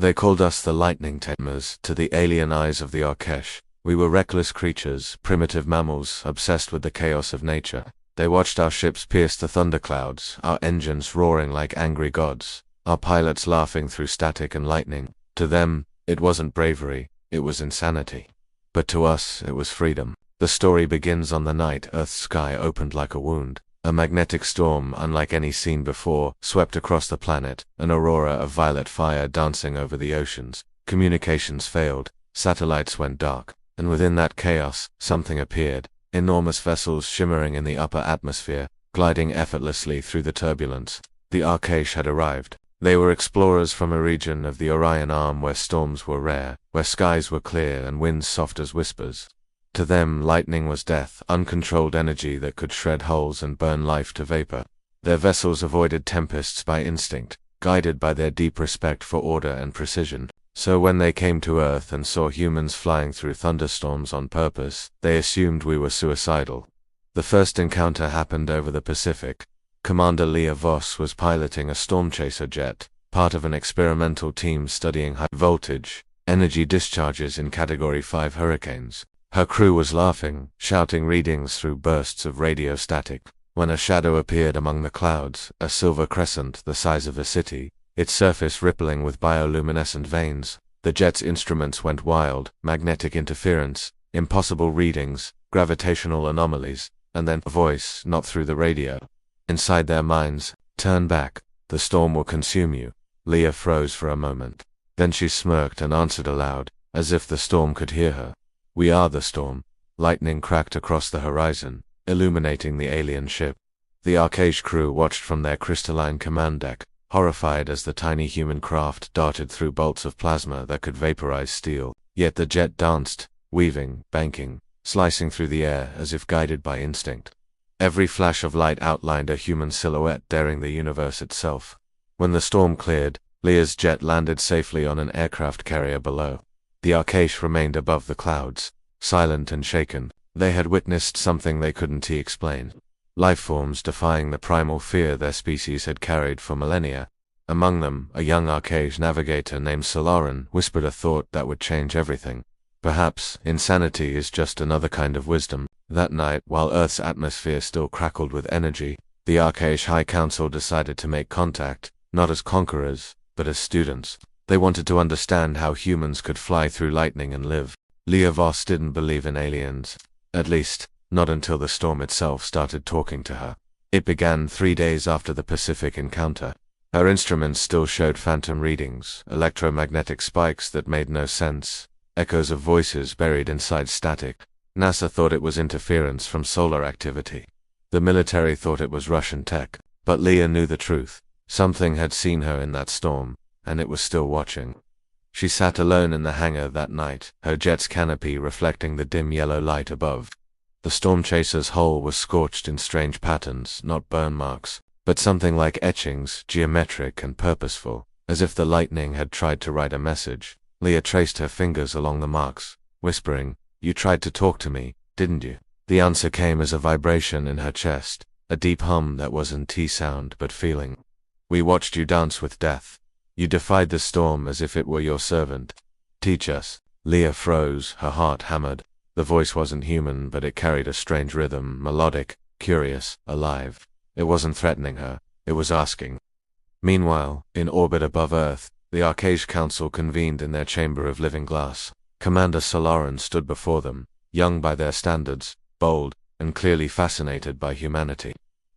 They called us the lightning tamers to the alien eyes of the Arkesh. We were reckless creatures, primitive mammals, obsessed with the chaos of nature. They watched our ships pierce the thunderclouds, our engines roaring like angry gods, our pilots laughing through static and lightning. To them, it wasn't bravery, it was insanity. But to us, it was freedom. The story begins on the night Earth's sky opened like a wound. A magnetic storm, unlike any seen before, swept across the planet, an aurora of violet fire dancing over the oceans. Communications failed, satellites went dark, and within that chaos, something appeared. Enormous vessels shimmering in the upper atmosphere, gliding effortlessly through the turbulence. The Arkesh had arrived. They were explorers from a region of the Orion Arm where storms were rare, where skies were clear and winds soft as whispers. To them, lightning was death, uncontrolled energy that could shred hulls and burn life to vapor. Their vessels avoided tempests by instinct, guided by their deep respect for order and precision. So when they came to Earth and saw humans flying through thunderstorms on purpose, they assumed we were suicidal. The first encounter happened over the Pacific. Commander Leah Voss was piloting a storm chaser jet, part of an experimental team studying high-voltage energy discharges in Category 5 hurricanes. Her crew was laughing, shouting readings through bursts of radio static, when a shadow appeared among the clouds, a silver crescent the size of a city, its surface rippling with bioluminescent veins. The jet's instruments went wild, magnetic interference, impossible readings, gravitational anomalies, and then a voice, not through the radio. Inside their minds, turn back, the storm will consume you. Leah froze for a moment. Then she smirked and answered aloud, as if the storm could hear her. We are the storm. Lightning cracked across the horizon, illuminating the alien ship. The Arkesh crew watched from their crystalline command deck, horrified as the tiny human craft darted through bolts of plasma that could vaporize steel. Yet the jet danced, weaving, banking, slicing through the air as if guided by instinct. Every flash of light outlined a human silhouette daring the universe itself. When the storm cleared, Leah's jet landed safely on an aircraft carrier below. The Arkesh remained above the clouds, silent and shaken. They had witnessed something they couldn't explain. Life forms defying the primal fear their species had carried for millennia. Among them, a young Arkesh navigator named Solaran whispered a thought that would change everything. Perhaps insanity is just another kind of wisdom. That night, while Earth's atmosphere still crackled with energy, the Arkesh High Council decided to make contact, not as conquerors, but as students. They wanted to understand how humans could fly through lightning and live. Leah Voss didn't believe in aliens. At least, not until the storm itself started talking to her. It began 3 days after the Pacific encounter. Her instruments still showed phantom readings, electromagnetic spikes that made no sense, echoes of voices buried inside static. NASA thought it was interference from solar activity. The military thought it was Russian tech. But Leah knew the truth. Something had seen her in that storm, and it was still watching. She sat alone in the hangar that night, her jet's canopy reflecting the dim yellow light above. The storm chaser's hull was scorched in strange patterns, not burn marks, but something like etchings, geometric and purposeful, as if the lightning had tried to write a message. Leah traced her fingers along the marks, whispering, "You tried to talk to me, didn't you?" The answer came as a vibration in her chest, a deep hum that wasn't T-sound but feeling. "We watched you dance with death. You defied the storm as if it were your servant. Teach us." Leah froze, her heart hammered. The voice wasn't human, but it carried a strange rhythm, melodic, curious, alive. It wasn't threatening her, it was asking. Meanwhile, in orbit above Earth, the Arkesh Council convened in their chamber of living glass. Commander Solaran stood before them, young by their standards, bold, and clearly fascinated by humanity.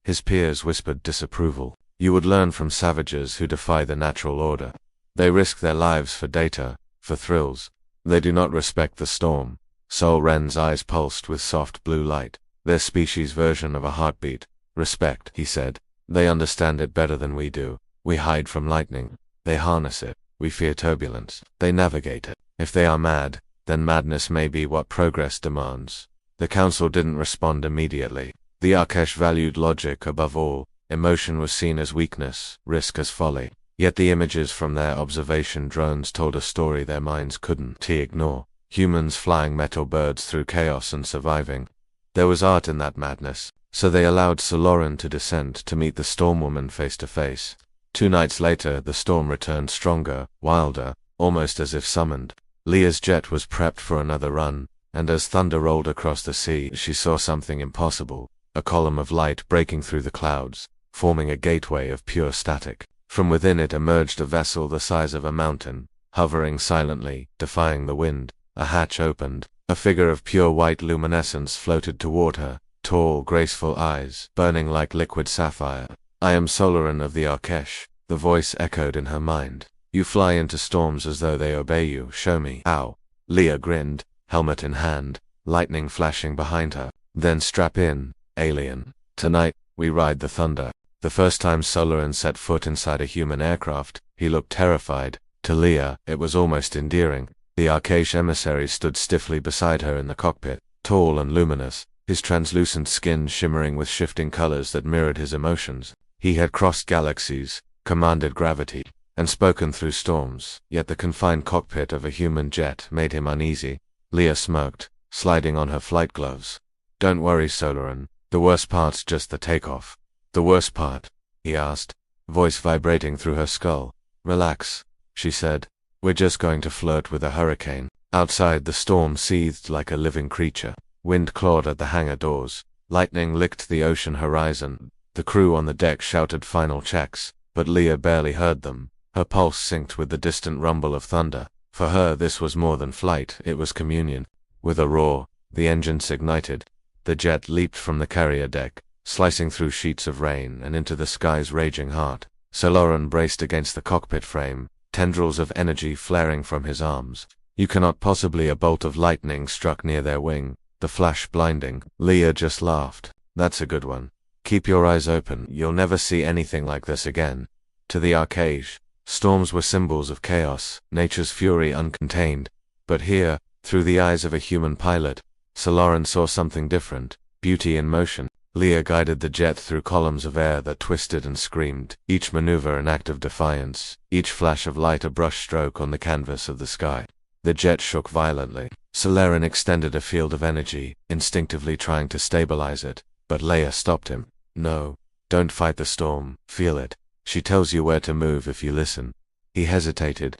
His peers whispered disapproval. "You would learn from savages who defy the natural order. They risk their lives for data, for thrills. They do not respect the storm." Sol Ren's eyes pulsed with soft blue light. "Their species' version of a heartbeat. Respect," he said. "They understand it better than we do. We hide from lightning. They harness it. We fear turbulence. They navigate it. If they are mad, then madness may be what progress demands." The council didn't respond immediately. The Arkesh valued logic above all. Emotion was seen as weakness, risk as folly. Yet the images from their observation drones told a story their minds couldn't ignore. Humans flying metal birds through chaos and surviving. There was art in that madness, so they allowed Solaran to descend to meet the Storm Woman face to face. 2 nights later, the storm returned stronger, wilder, almost as if summoned. Leah's jet was prepped for another run, and as thunder rolled across the sea, she saw something impossible, a column of light breaking through the clouds, forming a gateway of pure static. From within it emerged a vessel the size of a mountain, hovering silently, defying the wind. A hatch opened. A figure of pure white luminescence floated toward her, tall, graceful eyes, burning like liquid sapphire. "I am Solaran of the Arkesh," the voice echoed in her mind. "You fly into storms as though they obey you. Show me how." Leah grinned, helmet in hand, lightning flashing behind her. "Then strap in, alien. Tonight, we ride the thunder." The first time Solaran set foot inside a human aircraft, he looked terrified. To Leah, it was almost endearing. The Arkesh emissary stood stiffly beside her in the cockpit, tall and luminous, his translucent skin shimmering with shifting colors that mirrored his emotions. He had crossed galaxies, commanded gravity, and spoken through storms, yet the confined cockpit of a human jet made him uneasy. Leah smirked, sliding on her flight gloves. "Don't worry, Solaran. The worst part's just the takeoff." "The worst part?" he asked, voice vibrating through her skull. "Relax," she said. "We're just going to flirt with a hurricane." Outside, the storm seethed like a living creature. Wind clawed at the hangar doors. Lightning licked the ocean horizon. The crew on the deck shouted final checks, but Leah barely heard them. Her pulse synced with the distant rumble of thunder. For her, this was more than flight, it was communion. With a roar, the engines ignited. The jet leaped from the carrier deck, slicing through sheets of rain and into the sky's raging heart. Solaran braced against the cockpit frame, tendrils of energy flaring from his arms. "You cannot possibly." A bolt of lightning struck near their wing, the flash blinding. Leah just laughed. "That's a good one. Keep your eyes open, you'll never see anything like this again." To the Arkesh, storms were symbols of chaos, nature's fury uncontained. But here, through the eyes of a human pilot, Solaran saw something different, beauty in motion. Leah guided the jet through columns of air that twisted and screamed, each maneuver an act of defiance, each flash of light a brushstroke on the canvas of the sky. The jet shook violently. Solaran extended a field of energy, instinctively trying to stabilize it, but Leah stopped him. "No, don't fight the storm, feel it. She tells you where to move if you listen." He hesitated.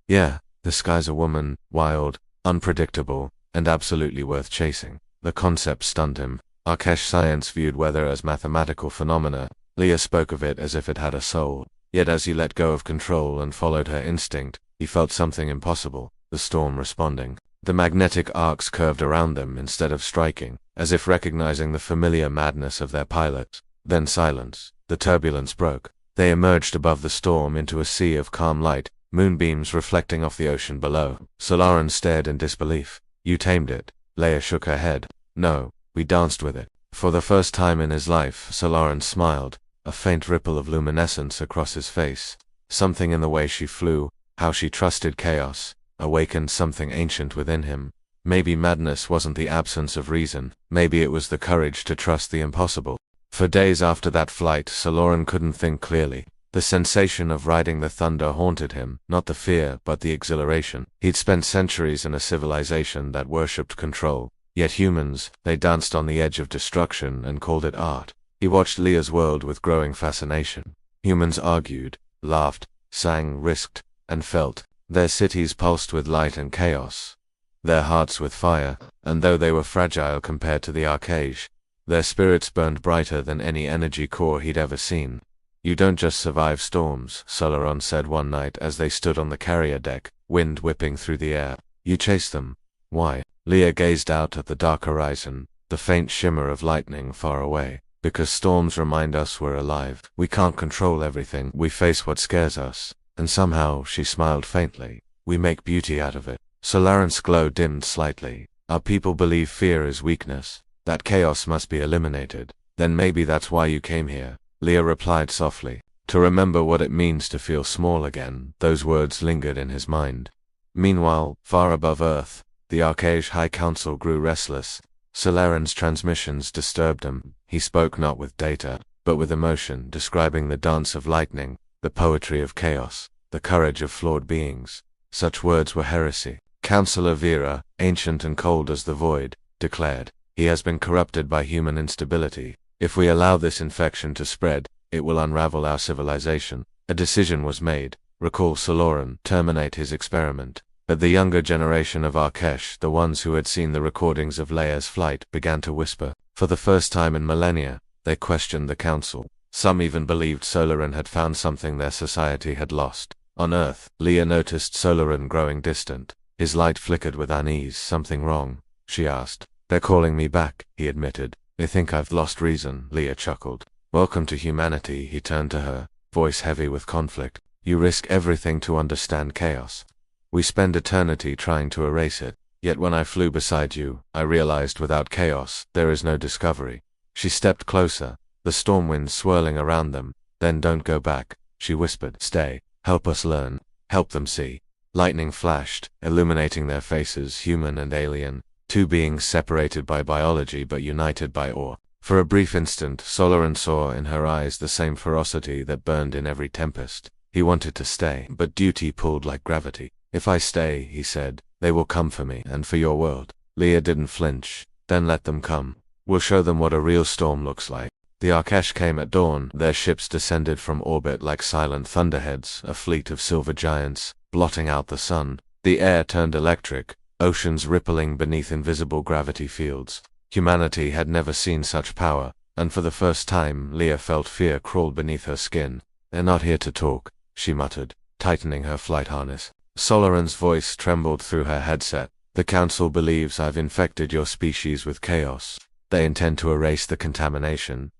Yeah, the sky's a woman, wild, unpredictable, and absolutely worth chasing." The concept stunned him. Arkesh science viewed weather as mathematical phenomena. Leah spoke of it as if it had a soul. Yet as he let go of control and followed her instinct, he felt something impossible, the storm responding. The magnetic arcs curved around them instead of striking, as if recognizing the familiar madness of their pilot. Then silence. The turbulence broke. They emerged above the storm into a sea of calm light, moonbeams reflecting off the ocean below. Solaran stared in disbelief. "You tamed it." Leah shook her head. "No. We danced with it." For the first time in his life, Solaran smiled, a faint ripple of luminescence across his face. Something in the way she flew, how she trusted chaos, awakened something ancient within him. Maybe madness wasn't the absence of reason, maybe it was the courage to trust the impossible. For days after that flight, Solaran couldn't think clearly. The sensation of riding the thunder haunted him, not the fear, but the exhilaration. He'd spent centuries in a civilization that worshipped control. Yet humans, they danced on the edge of destruction and called it art. He watched Leah's world with growing fascination. Humans argued, laughed, sang, risked, and felt. Their cities pulsed with light and chaos, their hearts with fire, and though they were fragile compared to the Arkesh, their spirits burned brighter than any energy core he'd ever seen. "You don't just survive storms," Solaran said one night as they stood on the carrier deck, wind whipping through the air. "You chase them." "Why?" Leah gazed out at the dark horizon, the faint shimmer of lightning far away. "Because storms remind us we're alive. We can't control everything. We face what scares us. And somehow," she smiled faintly, "we make beauty out of it." Solaran's glow dimmed slightly. "Our people believe fear is weakness. That chaos must be eliminated." "Then maybe that's why you came here," Leah replied softly. "To remember what it means to feel small again." Those words lingered in his mind. Meanwhile, far above Earth, the Arkesh High Council grew restless. Solaran's transmissions disturbed him. He spoke not with data, but with emotion, describing the dance of lightning, the poetry of chaos, the courage of flawed beings. Such words were heresy. Councillor Vera, ancient and cold as the void, declared, "He has been corrupted by human instability. If we allow this infection to spread, it will unravel our civilization." A decision was made. recall Soloran, terminate his experiment. But the younger generation of Arkesh, the ones who had seen the recordings of Leah's flight, began to whisper. For the first time in millennia, they questioned the council. Some even believed Soloran had found something their society had lost. On Earth, Leah noticed Soloran growing distant. His light flickered with unease. Something wrong? She asked. They're calling me back, he admitted. They think I've lost reason, Leah chuckled. Welcome to humanity, he turned to her, voice heavy with conflict. You risk everything to understand chaos. We spend eternity trying to erase it. Yet when I flew beside you, I realized without chaos, there is no discovery. She stepped closer, the storm winds swirling around them. Then don't go back, she whispered. Stay, help us learn, help them see. Lightning flashed, illuminating their faces, human and alien, two beings separated by biology but united by awe. For a brief instant, Soloran saw in her eyes the same ferocity that burned in every tempest. He wanted to stay, but duty pulled like gravity. If I stay, he said, they will come for me and for your world. Leah didn't flinch. Then let them come. We'll show them what a real storm looks like. The Arkesh came at dawn. Their ships descended from orbit like silent thunderheads, a fleet of silver giants, blotting out the sun. The air turned electric, oceans rippling beneath invisible gravity fields. Humanity had never seen such power, and for the first time Leah felt fear crawl beneath her skin. They're not here to talk, she muttered, tightening her flight harness. Soloran's voice trembled through her headset. The council believes I've infected your species with chaos. They intend to erase the contamination.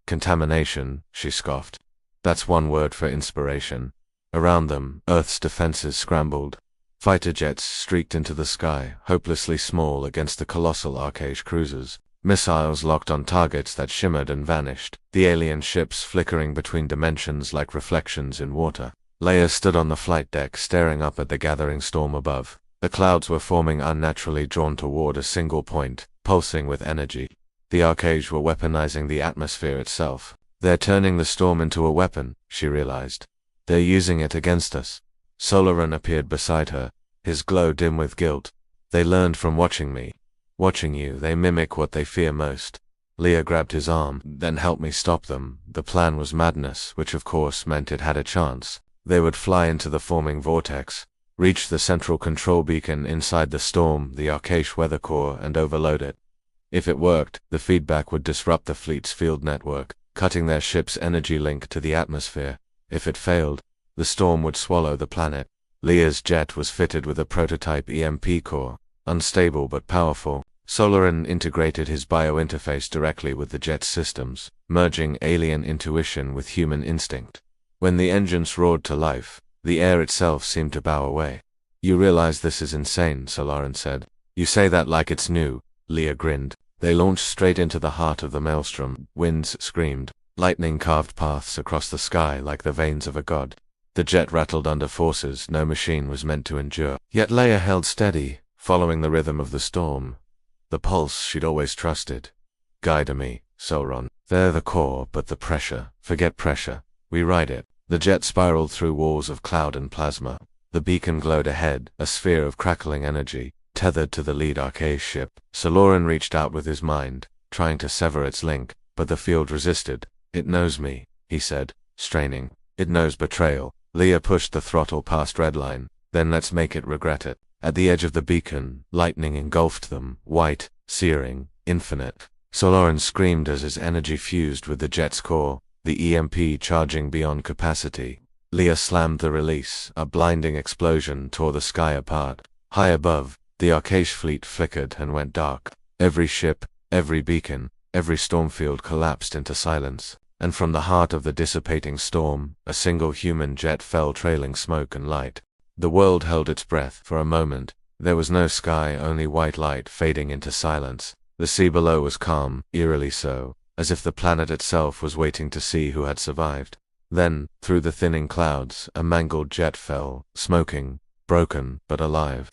Contamination, she scoffed. That's one word for inspiration. Around them, Earth's defenses scrambled. Fighter jets streaked into the sky, hopelessly small against the colossal Arkesh cruisers. Missiles locked on targets that shimmered and vanished, the alien ships flickering between dimensions like reflections in water. Leah stood on the flight deck staring up at the gathering storm above. The clouds were forming unnaturally, drawn toward a single point, pulsing with energy. The Arkesh were weaponizing the atmosphere itself. They're turning the storm into a weapon, she realized. They're using it against us. Soloran appeared beside her, his glow dim with guilt. They learned from watching me. Watching you, they mimic what they fear most. Leah grabbed his arm. Then help me stop them. The plan was madness, which of course meant it had a chance. They would fly into the forming vortex, reach the central control beacon inside the storm, the Arkesh weather core, and overload it. If it worked, the feedback would disrupt the fleet's field network, cutting their ship's energy link to the atmosphere. If it failed, the storm would swallow the planet. Leah's jet was fitted with a prototype EMP core, unstable but powerful. Soloran integrated his biointerface directly with the jet's systems, merging alien intuition with human instinct. When the engines roared to life, the air itself seemed to bow away. You realize this is insane, Soloran said. You say that like it's new, Leah grinned. They launched straight into the heart of the maelstrom. Winds screamed. Lightning carved paths across the sky like the veins of a god. The jet rattled under forces no machine was meant to endure. Yet Leah held steady, following the rhythm of the storm. The pulse she'd always trusted. Guide me, Soloran. They're the core, but the pressure. Forget pressure. We ride it. The jet spiraled through walls of cloud and plasma. The beacon glowed ahead, a sphere of crackling energy, tethered to the lead Arkesh ship. Soloran reached out with his mind, trying to sever its link, but the field resisted. It knows me, he said, straining. It knows betrayal. Leah pushed the throttle past redline. Then let's make it regret it. At the edge of the beacon, lightning engulfed them, white, searing, infinite. Soloran screamed as his energy fused with the jet's core, the EMP charging beyond capacity. Leah slammed the release. A blinding explosion tore the sky apart. High above, the Arkesh fleet flickered and went dark. Every ship, every beacon, every storm field collapsed into silence. And from the heart of the dissipating storm, a single human jet fell trailing smoke and light. The world held its breath for a moment. There was no sky, only white light fading into silence. The sea below was calm, eerily so, as if the planet itself was waiting to see who had survived. Then, through the thinning clouds, a mangled jet fell, smoking, broken, but alive.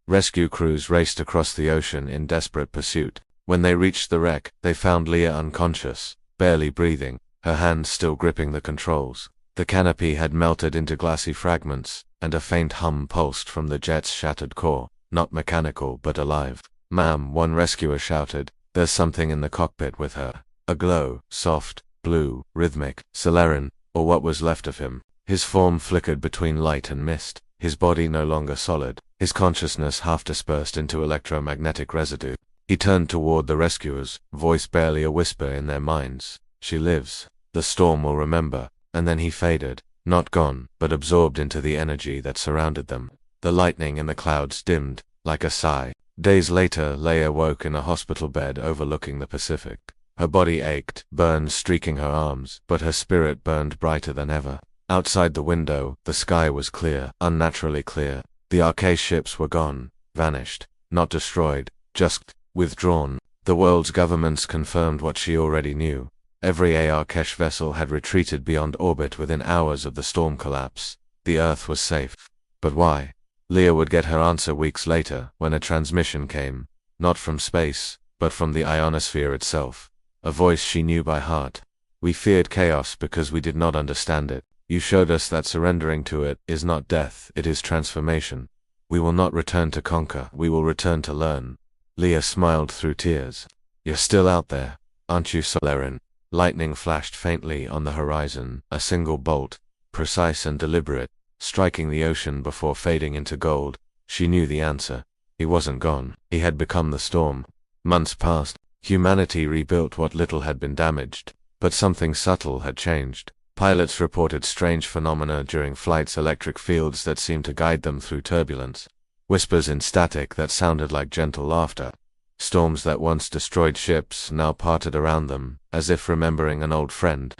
Rescue crews raced across the ocean in desperate pursuit. When they reached the wreck, they found Leah unconscious, barely breathing, her hands still gripping the controls. The canopy had melted into glassy fragments, and a faint hum pulsed from the jet's shattered core, not mechanical but alive. Ma'am, one rescuer shouted, there's something in the cockpit with her. A glow, soft, blue, rhythmic. Soloran, or what was left of him, His form flickered between light and mist, his body no longer solid, his consciousness half dispersed into electromagnetic residue. He turned toward the rescuers, voice barely a whisper in their minds. She lives. The storm will remember. And then he faded, not gone, but absorbed into the energy that surrounded them. The lightning in the clouds dimmed, like a sigh. Days later, Leah woke in a hospital bed overlooking the Pacific. Her body ached, burns streaking her arms, but her spirit burned brighter than ever. Outside the window, the sky was clear, unnaturally clear. The Arche ships were gone, vanished, not destroyed, just withdrawn. The world's governments confirmed what she already knew. Every Arche vessel had retreated beyond orbit within hours of the storm collapse. The Earth was safe. But why? Leah would get her answer weeks later, when a transmission came, not from space, but from the ionosphere itself. A voice she knew by heart. We feared chaos because we did not understand it. You showed us that surrendering to it is not death, it is transformation. We will not return to conquer, we will return to learn. Leah smiled through tears. You're still out there, aren't you, Solerin? Lightning flashed faintly on the horizon, a single bolt, precise and deliberate, striking the ocean before fading into gold. She knew the answer. He wasn't gone. He had become the storm. Months passed. Humanity rebuilt what little had been damaged. But something subtle had changed. Pilots reported strange phenomena during flights, electric fields that seemed to guide them through turbulence. Whispers in static that sounded like gentle laughter. Storms that once destroyed ships now parted around them, as if remembering an old friend.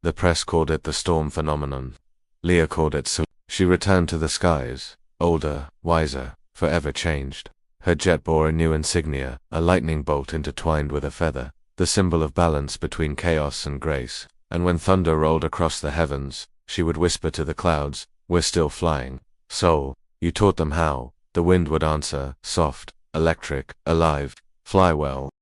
The press called it the storm phenomenon. Leah called it so. She returned to the skies, older, wiser, forever changed. Her jet bore a new insignia, a lightning bolt intertwined with a feather, the symbol of balance between chaos and grace. And when thunder rolled across the heavens, she would whisper to the clouds, "We're still flying. Soul, you taught them how." The wind would answer, soft, electric, alive, "Fly well."